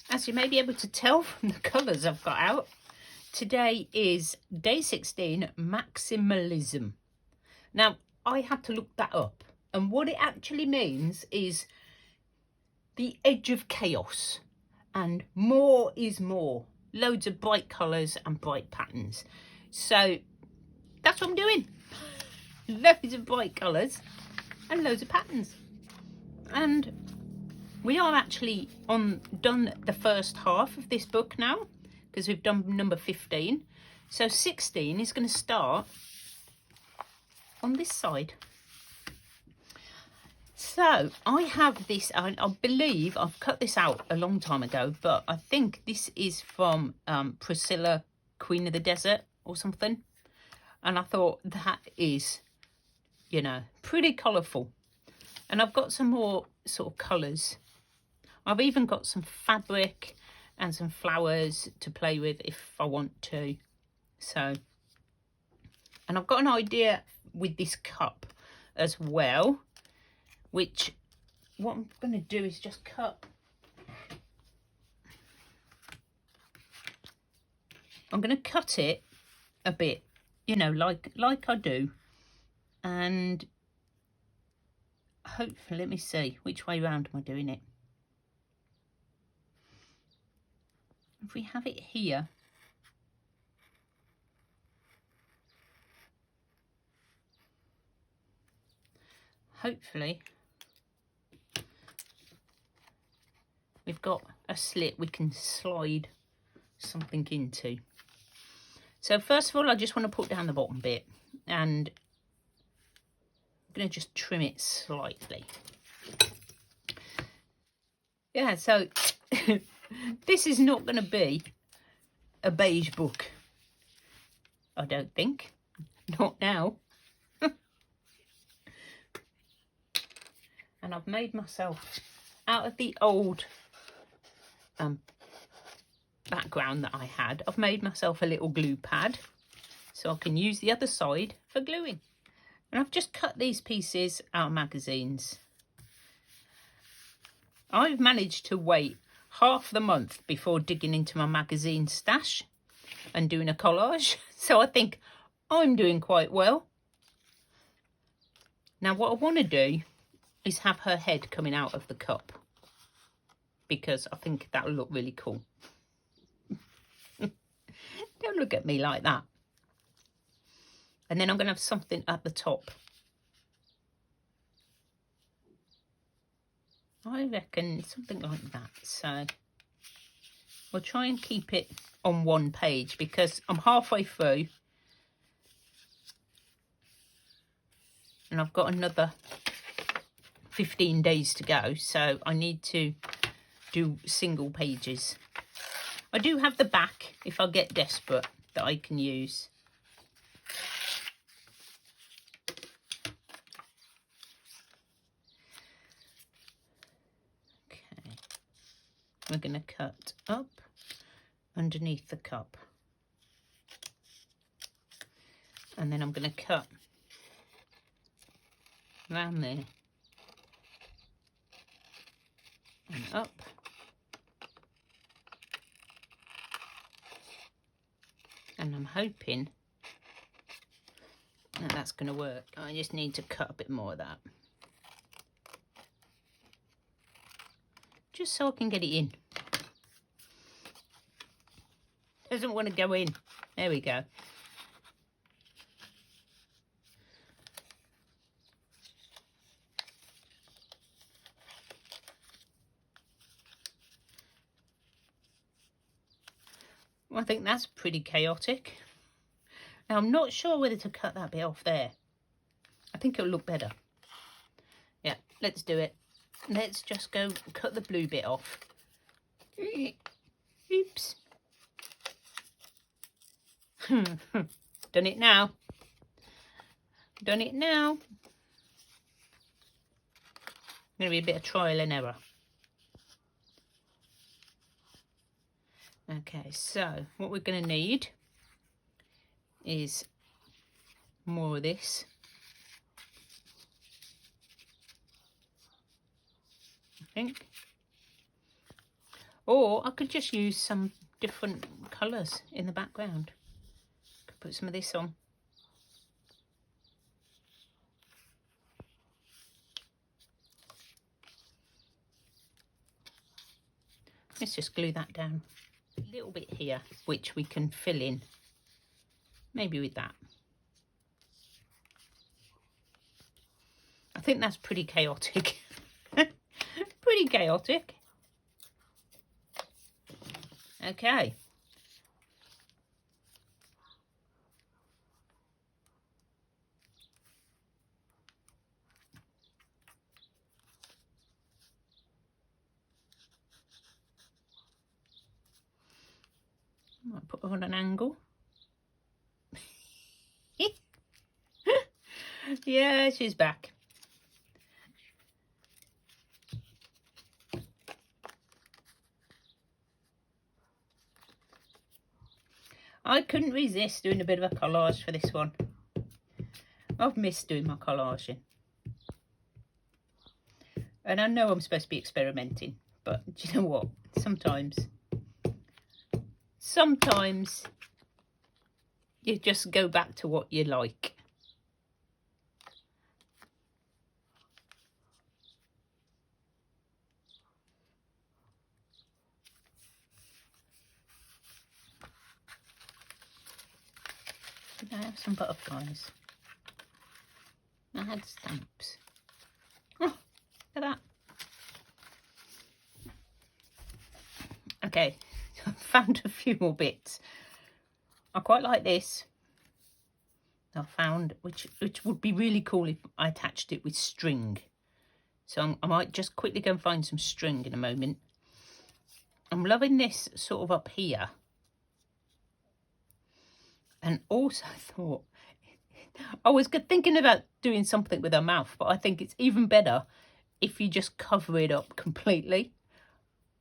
as you may be able to tell from the colours I've got out, today is day 16, Maximalism. Now, I had to look that up, and what it actually means is the edge of chaos, and more is more. Loads of bright colours and bright patterns. So that's what I'm doing. Loads of bright colours and loads of patterns. And we are actually done the first half of this book now, because we've done number 15. So 16 is going to start on this side. So I have this, I believe I've cut this out a long time ago, but I think this is from Priscilla, Queen of the Desert or something. And I thought that is, you know, pretty colourful. And I've got some more sort of colours. I've even got some fabric and some flowers to play with if I want to. So, and I've got an idea with this cup as well, which what I'm going to do is just cut. I'm going to cut it a bit, you know, like I do, and hopefully, let me see which way round am I doing it. If we have it here, hopefully we've got a slit we can slide something into. So first of all, I just want to put down the bottom bit, and I'm going to just trim it slightly. Yeah, so this is not going to be a beige book, I don't think. Not now. And I've made myself, out of the old background that I had, I've made myself a little glue pad so I can use the other side for gluing. And I've just cut these pieces out of magazines. I've managed to wait half the month before digging into my magazine stash and doing a collage. So I think I'm doing quite well. Now what I want to do is have her head coming out of the cup, because I think that'll look really cool. Don't look at me like that. And then I'm going to have something at the top. I reckon something like that. So we'll try and keep it on one page, because I'm halfway through and I've got another 15 days to go, so I need to do single pages. I do have the back if I get desperate that I can use. Okay, we're going to cut up underneath the cup, and then I'm going to cut around there and up. And I'm hoping that that's going to work. I just need to cut a bit more of that, just so I can get it in. Doesn't want to go in. There we go. I think that's pretty chaotic. Now I'm not sure whether to cut that bit off there. I think it'll look better. Yeah, let's do it. Let's just go cut the blue bit off. Oops. Done it now. Done it now. Going to be a bit of trial and error. Okay, so what we're going to need is more of this. I think. Or I could just use some different colours in the background. Could put some of this on. Let's just glue that down. A little bit here, which we can fill in. Maybe with that. I think that's pretty chaotic. Pretty chaotic. Okay. Might put her on an angle. Yeah, she's back. I couldn't resist doing a bit of a collage for this one. I've missed doing my collaging. And I know I'm supposed to be experimenting, but do you know what? Sometimes you just go back to what you like. Did I have some butterflies? I had stamps. Oh, look at that. Okay, I found a few more bits. I quite like this. I found, which would be really cool if I attached it with string. So I might just quickly go and find some string in a moment. I'm loving this sort of up here. And also thought, I was thinking about doing something with her mouth, but I think it's even better if you just cover it up completely.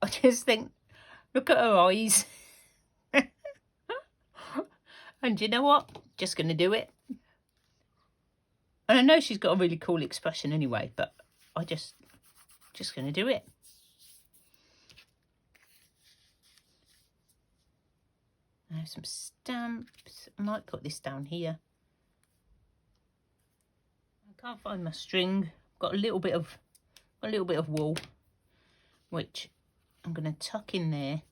I just think, look at her eyes. And you know what? Just going to do it. And I know she's got a really cool expression anyway, but I just going to do it. Now some stamps. I might put this down here. I can't find my string. I've got a little bit of wool, which I'm going to tuck in there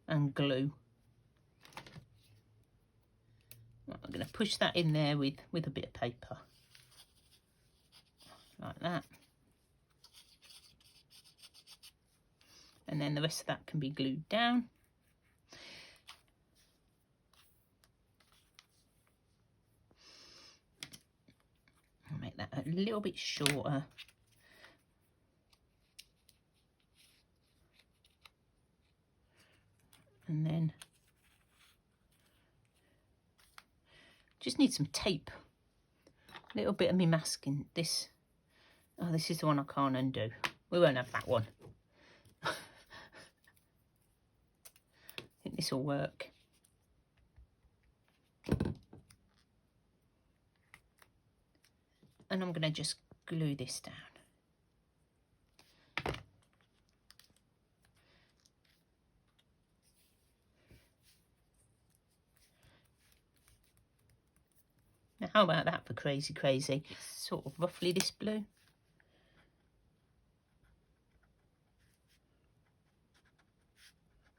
and glue. I'm going to push that in there with a bit of paper, like that. And then the rest of that can be glued down. I'll make that a little bit shorter. And then just need some tape. A little bit of me masking this. Oh, this is the one I can't undo. We won't have that one. I think this will work. And I'm going to just glue this down. Now, how about that for crazy? It's sort of roughly this blue.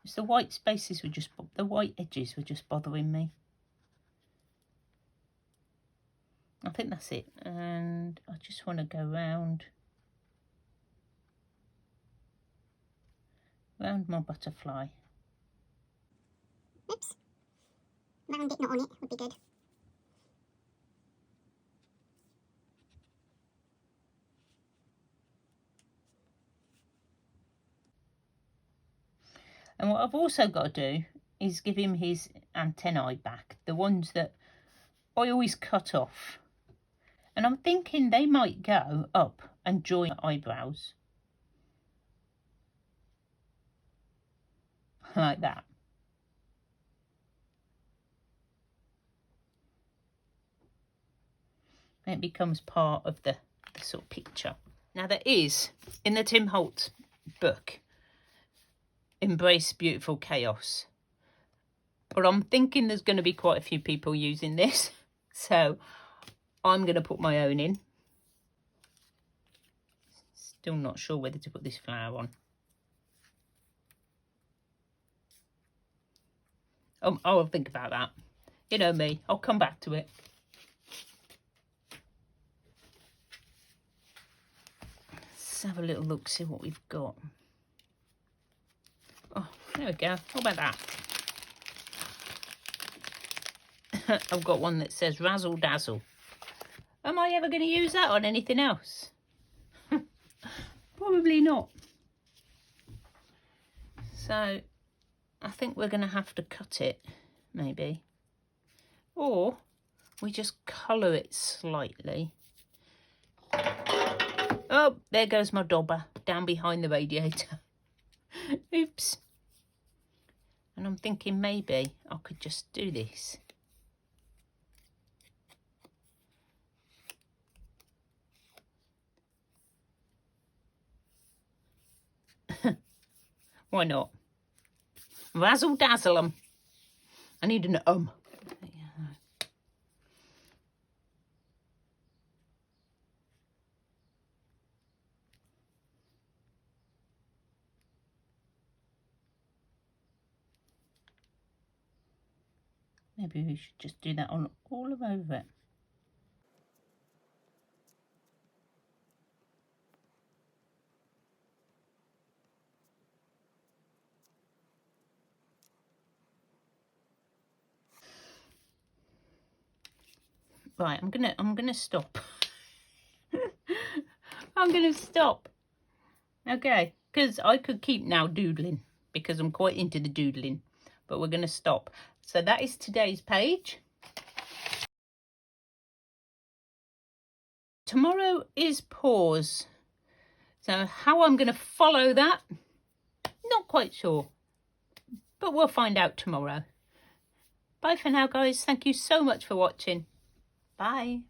It's the white spaces the white edges were just bothering me. I think that's it. And I just want to go round my butterfly. Oops. Round bit not on it would be good. And what I've also got to do is give him his antennae back, the ones that I always cut off. And I'm thinking they might go up and join eyebrows. Like that. And it becomes part of the sort of picture. Now there is, in the Tim Holtz book, embrace beautiful chaos. But I'm thinking there's going to be quite a few people using this. So I'm going to put my own in. Still not sure whether to put this flower on. I'll think about that. You know me, I'll come back to it. Let's have a little look, see what we've got. Oh, there we go. How about that? I've got one that says Razzle Dazzle. Am I ever going to use that on anything else? Probably not. So I think we're going to have to cut it, maybe. Or we just colour it slightly. Oh, there goes my dobber down behind the radiator. Oops. And I'm thinking maybe I could just do this. Why not? Razzle dazzle 'em. I need an Maybe we should just do that on all of over it. Right, I'm gonna stop. I'm gonna stop. Okay, because I could keep now doodling because I'm quite into the doodling, but we're gonna stop. So that is today's page. Tomorrow is pause. So how I'm gonna follow that, not quite sure, but we'll find out tomorrow. Bye for now, guys. Thank you so much for watching. Bye.